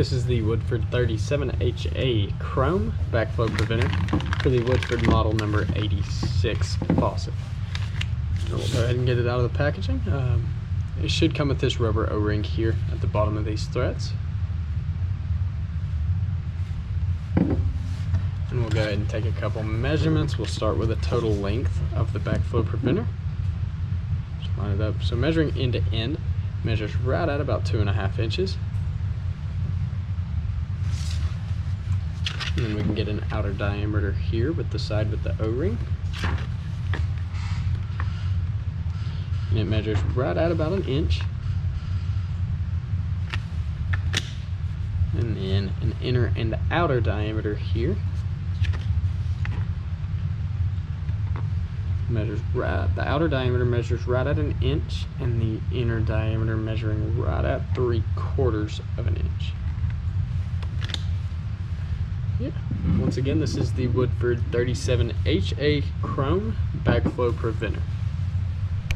This is the Woodford 37HA Chrome backflow preventer for the Woodford model number 86 faucet. We'll go ahead and get it out of the packaging. It should come with this rubber O-ring here at the bottom of these threads. And we'll go ahead and take a couple measurements. We'll start with a total length of the backflow preventer. Just line it up. So measuring end to end, measures right at about 2.5 inches. And then we can get an outer diameter here with the side with the O-ring. And it measures right at about 1 inch. And then an inner and outer diameter here. Measures right, the outer diameter measures right at 1 inch, and the inner diameter measuring right at 3/4 of an inch. Yeah. Once again, this is the Woodford 37HA Chrome backflow preventer.